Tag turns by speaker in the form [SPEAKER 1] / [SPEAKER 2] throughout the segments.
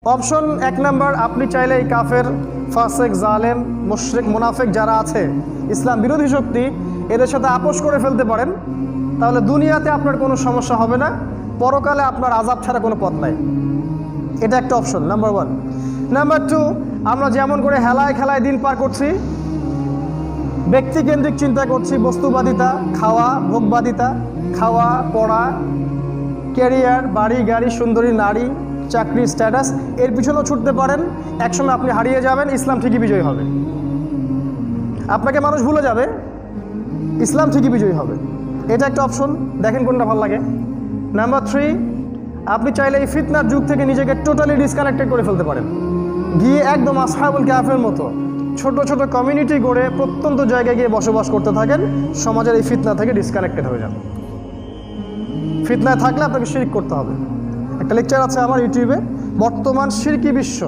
[SPEAKER 1] Option এক number, আপনি চাইলে এই কাফের, ফাসেক, জালেম, মুশরিক, মুনাফিক যারা আছে, ইসলাম বিরোধী শক্তি, এদের সাথে আপোষ করে ফেলতে পারেন। তাহলে দুনিয়াতে আপনার কোনো সমস্যা হবে না, পরকালে আপনার আযাব ছাড়া কোনো পথ নাই। এটা একটা option, number one. Number two, আমরা যেমন করে হেলায় খেলায় দিন পার করছি, ব্যক্তিকেন্দ্রিক চিন্তা করছি, বস্তুবাদিতা, খাওয়া, ভোগবাদিতা, খাওয়া, পড়া, ক্যারিয়ার, বাড়ি গাড়ি, সুন্দরী নারী, চাকরি, স্ট্যাটাস, এর পিছনেও ছুটতে পারেন। একসময় আপনি হারিয়ে যাবেন, ইসলাম ঠিকই বিজয়ী হবে। আপনাকে মানুষ ভুলে যাবে, ইসলাম ঠিকই বিজয়ী হবে। এটা একটা অপশন, দেখেন কোনটা ভালো লাগে। নাম্বার থ্রি, আপনি চাইলে এই ফিতনার যুগ থেকে নিজেকে টোটালি ডিসকানেক্টেড করে ফেলতে পারেন, গিয়ে একদম আসহাবুল কাহফের মতো ছোট ছোট কমিউনিটি গড়ে প্রত্যন্ত জায়গায় গিয়ে বসবাস করতে থাকেন, সমাজের এই ফিতনা থেকে ডিসকানেক্টেড হয়ে যান। ফিতনায় থাকলে আপনাকে শিরক করতে হবে। একটা লেকচার আছে আমার ইউটিউবে, বর্তমান শিরকি বিশ্ব,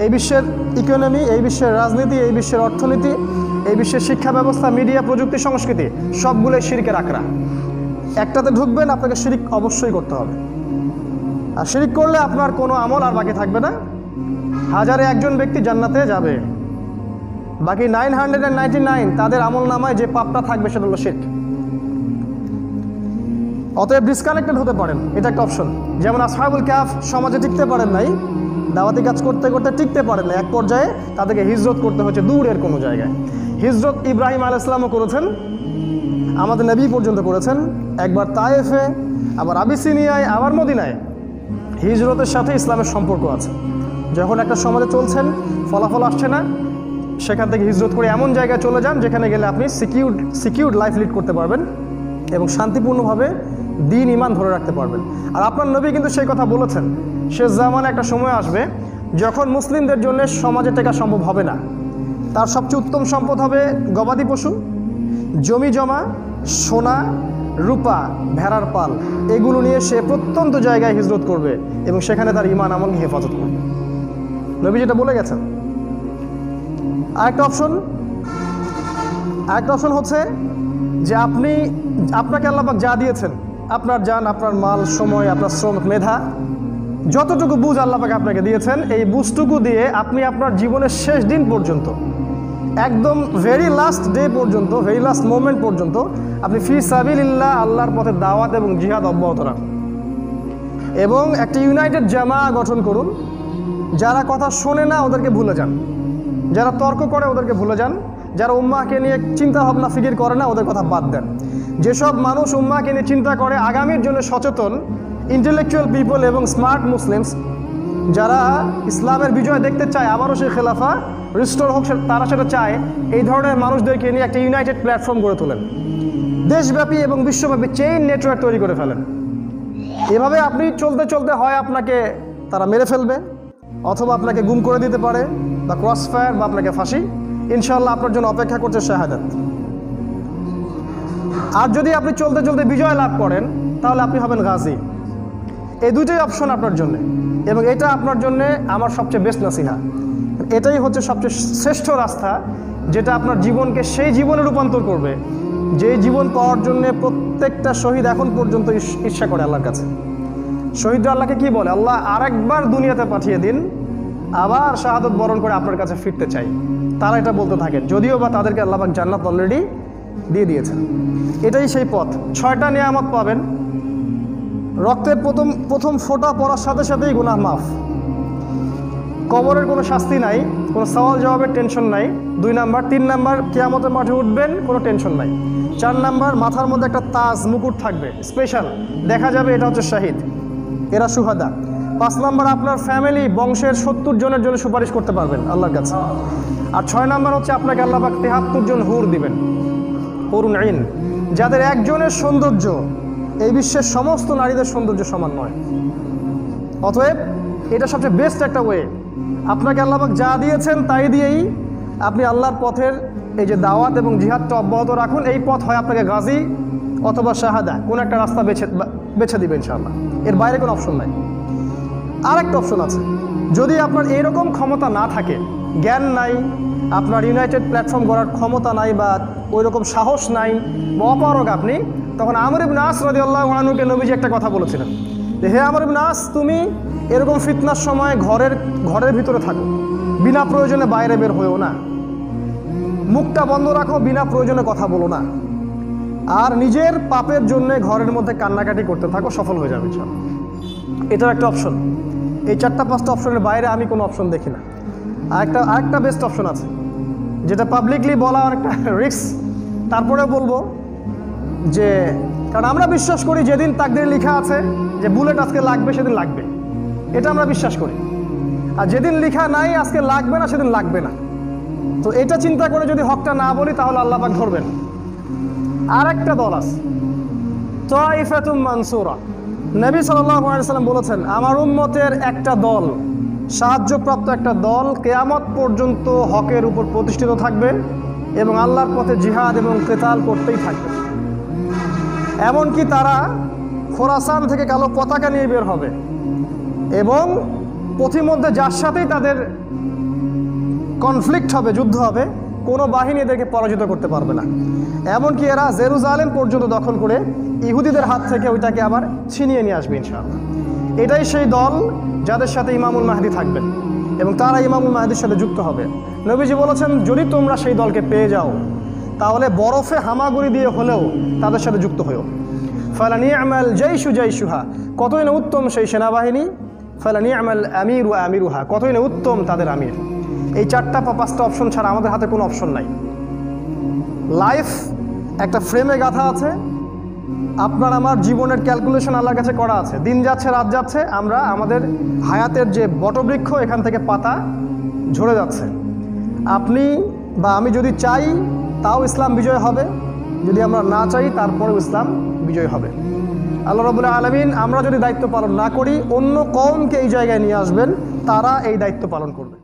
[SPEAKER 1] এই বিশ্বের ইকোনমি, এই বিশ্বের রাজনীতি, এই বিশ্বের অর্থনীতি, এই বিশ্বের শিক্ষা ব্যবস্থা, মিডিয়া, প্রযুক্তি, সংস্কৃতি, সবগুলোই শিরকের আখড়া। একটাতে ঢুকবেন, আপনাকে শিরক অবশ্যই করতে হবে। আর শিরক করলে আপনার কোনো আমল আর বাকি থাকবে না। হাজারে একজন ব্যক্তি জান্নাতে যাবে, বাকি 999 তাদের আমল নামায় যে পাপটা থাকবে সেটা হলো শিরক। অতএব ডিসকানেক্টেড হতে পারেন, এটা একটা অপশন। যেমন আসহাবুল কাহফ সমাজে টিকতে পারেন নাই, দাওয়াতি কাজ করতে করতে টিকতে পারেন না, এক পর্যায়ে তাদেরকে হিজরত করতে হচ্ছে দূরের কোনো জায়গায়। হিজরত ইব্রাহিম আলাইহিস সালামও করেছেন, আমাদের নবী পর্যন্ত করেছেন, একবার তায়েফে, আবার আবিসিনিয়ায়, আবার মদিনায়। হিজরতের সাথে ইসলামের সম্পর্ক আছে। যখন একটা সমাজে চলছেন, ফলাফল আসছে না, সেখান থেকে হিজরত করে এমন জায়গায় চলে যান যেখানে গেলে আপনি সিকিউরড লাইফ লিড করতে পারবেন এবং শান্তিপূর্ণভাবে দিন ইমান ধরে রাখতে পারবেন। আর আপনার নবী কিন্তু সেই কথা বলেছেন, শেষ জামানে একটা সময় আসবে যখন মুসলিমদের জন্য সমাজে টেকা সম্ভব হবে না। তার সবচেয়ে উত্তম সম্পদ হবে গবাদি পশু, জমি জমা, সোনা, রূপা, ভেড়ার পাল, এগুলো নিয়ে সে প্রত্যন্ত জায়গায় হিজরত করবে এবং সেখানে তার ইমান আমলকে হেফাজত করবে। নবী যেটা বলে গেছেন। আরেকটা অপশন হচ্ছে যে আপনাকে আল্লাহ পাক যা দিয়েছেন, আপনার জান, আপনার মাল, সময়, আপনার শ্রম, মেধা, যতটুকু বুঝ আল্লাহ পাক আপনাকে দিয়েছেন, এই বুঝটুকু দিয়ে আপনি আপনার জীবনের শেষ দিন পর্যন্ত, একদম ভেরি লাস্ট ডে পর্যন্ত, ভেরি লাস্ট মোমেন্ট পর্যন্ত আপনি ফি সাবিলিল্লাহ, আল্লাহর পথে দাওয়াত এবং জিহাদ অব্যাহত রাখুন এবং একটা ইউনাইটেড জামা গঠন করুন। যারা কথা শোনে না ওদেরকে ভুলে যান, যারা তর্ক করে ওদেরকে ভুলে যান, যারা উম্মাহকে নিয়ে চিন্তা ভাবনা ফিকির করে না ওদের কথা বাদ দেন। যেসব মানুষ উম্মাহকে নিয়ে চিন্তা করে, আগামীর জন্য সচেতন, ইন্টেলেকচুয়াল পিপল এবং স্মার্ট মুসলিমস, যারা ইসলামের বিজয় দেখতে চায়, আবারও সেই খেলাফা রিস্টোর হোক, তারা সেটা চায়, এই ধরনের মানুষদেরকে নিয়ে একটা ইউনাইটেড প্ল্যাটফর্ম গড়ে তোলেন, দেশব্যাপী এবং বিশ্বব্যাপী চেইন নেটওয়ার্ক তৈরি করে ফেলেন। এভাবে আপনি চলতে চলতে হয় আপনাকে তারা মেরে ফেলবে, অথবা আপনাকে গুম করে দিতে পারে, বা ক্রস ফায়ার, বা আপনাকে ফাঁসি। ইনশাআল্লাহ আপনার জন্য অপেক্ষা করছে শাহাদাত। আর যদি আপনি চলতে চলতে বিজয় লাভ করেন তাহলে আপনি হবেন গাজী। এই দুইটাই অপশন আপনার জন্য, এবং এটা আপনার জন্য আমার সবচেয়ে বেস্ট নাসিহা। এটাই হচ্ছে সবচেয়ে শ্রেষ্ঠ রাস্তা, যেটা আপনার জীবনকে সেই জীবনে রূপান্তর করবে যে জীবন পাওয়ার জন্য প্রত্যেকটা শহীদ এখন পর্যন্ত ঈর্ষা করে আল্লাহর কাছে। শহীদরা আল্লাহকে কি বলে? আল্লাহ আরেকবার দুনিয়াতে পাঠিয়ে দিন, আবার শাহাদত বরণ করে আপনার কাছে ফিরতে চাই। তারা এটা বলতে থাকে, যদিও বা তাদেরকে আল্লাহ পাক জান্নাত অলরেডি দিয়ে দিয়েছেন। এটাই সেই পথ। 6টা নিয়ামত পাবেন। রক্তের প্রথম ফোঁটা পড়ার সাথে সাথেই গুনাহ মাফ, কবরের কোনো শাস্তি নাই, কোনো সওয়াল জবাবের টেনশন নাই। 2 নাম্বার। 3 নাম্বার, কিয়ামতের মাঠে উঠবেন, কোনো টেনশন নাই। 4 নাম্বার, মাথার মধ্যে একটা তাজ, মুকুট থাকবে স্পেশাল, দেখা যাবে এটা হচ্ছে শাহিদ, এরা শুহাদা। 5 নাম্বার, আপনার ফ্যামিলি, বংশের 70 জনের জন্য সুপারিশ করতে পারবেন আল্লাহর কাছে। আর 6 নাম্বার হচ্ছে আপনাকে আল্লাহ পাক 73 জন হুর দিবেন, হুরুন আইন, যাদের একজনের সৌন্দর্য এই বিশ্বের সমস্ত নারীদের সৌন্দর্য সমান নয়। অতএব এটা সবচেয়ে বেস্ট একটা ওয়ে। আপনাকে আল্লাহ পাক যা দিয়েছেন তাই দিয়েই আপনি আল্লাহর পথের এই যে দাওয়াত এবং জিহাদটা অব্যাহত রাখুন। এই পথ হয় আপনাকে গাজী অথবা শাহাদা, কোন একটা রাস্তা বেছে দিবেন ইনশাআল্লাহ। এর বাইরে কোনো অপশন নাই। আরেকটা অপশন আছে, যদি আপনার এরকম ক্ষমতা না থাকে, জ্ঞান নাই, আপনার ইউনাইটেড প্ল্যাটফর্ম গড়ার ক্ষমতা নাই, বা ওই রকম সাহস নাই, বা অপারগ আপনি, তখন আমর ইবনে আস রাদিয়াল্লাহু আনহুকে নবীজি একটা কথা বলেছিলেন যে, হে আমর ইবনে আস, তুমি এরকম ফিতনার সময় ঘরের ভিতরে থাকো, বিনা প্রয়োজনে বাইরে বের হয়েও না, মুখটা বন্ধ রাখো, বিনা প্রয়োজনে কথা বলো না, আর নিজের পাপের জন্য ঘরের মধ্যে কান্নাকাটি করতে থাকো, সফল হয়ে যাবে ইনশাআল্লাহ। এটাও একটা অপশন। এই 4-5টা অপশনের বাইরে আমি কোনো অপশন দেখি না। আরেকটা বেস্ট অপশন আছে, যেটা পাবলিকলি বলা অনেকটা রিস্ক, তারপরে বলবো যে, কারণ আমরা বিশ্বাস করি যেদিন তাকদীরে লেখা আছে যে বুলেট আজকে লাগবে সেদিন লাগবে, এটা আমরা বিশ্বাস করি। আর যেদিন লেখা নাই আজকে লাগবে না সেদিন লাগবে না। তো এটা চিন্তা করে যদি হকটা না বলি তাহলে আল্লাহ পাক ধরবেন। আর একটা দল আছে, তাইফাতুম মানসুরা। নবী সাল্লাল্লাহু আলাইহি ওয়াসাল্লাম বলেছেন, আমার উম্মতের একটা দল, সাহায্যপ্রাপ্ত একটা দল কিয়ামত পর্যন্ত হকের উপর প্রতিষ্ঠিত থাকবে এবং আল্লাহর পথে জিহাদ এবং কিতাল করতেই থাকবে। এমনকি তারা খোরাসান থেকে কালো পতাকা নিয়ে বের হবে এবং পথিমধ্যে যার সাথেই তাদের কনফ্লিক্ট হবে, যুদ্ধ হবে, কোনো বাহিনী এদেরকে পরাজিত করতে পারবে না। এমনকি এরা জেরুজালেম পর্যন্ত দখল করে ইহুদিদের হাত থেকে ওইটাকে আবার ছিনিয়ে নিয়ে আসবে ইনশাআল্লাহ। এটাই সেই দল যাদের সাথে ইমামুল মাহদি থাকবেন এবং তারা ইমামুল মাহদির সাথে যুক্ত হবে। নবীজি বলেছেন, যদি তোমরা সেই দলকে পেয়ে যাও তাহলে বরফে হামাগুড়ি দিয়ে হলেও তাদের সাথে যুক্ত হও। ফালানি'মাল জাইশু জাইশুহা, কতই না উত্তম সেই সেনাবাহিনী। ফালানি'মাল আমিরু আমিরুহা, কতই না উত্তম তাদের আমির। এই 4-5টা অপশন ছাড়া আমাদের হাতে কোনো অপশন নাই। লাইফ একটা ফ্রেমে গাঁথা আছে, আপনার আমার জীবনের ক্যালকুলেশন আল্লাহর কাছে করা আছে। দিন যাচ্ছে রাত যাচ্ছে, আমরা আমাদের হায়াতের যে বটবৃক্ষ এখান থেকে পাতা ঝরে যাচ্ছে। আপনি বা আমি যদি চাই তাও ইসলাম বিজয় হবে, যদি আমরা না চাই তারপরেও ইসলাম বিজয় হবে। আল্লাহ রাব্বুল আলামিন আমরা যদি দায়িত্ব পালন না করি, অন্য কওমকে এই জায়গায় নিয়ে আসবেন, তারা এই দায়িত্ব পালন করবে।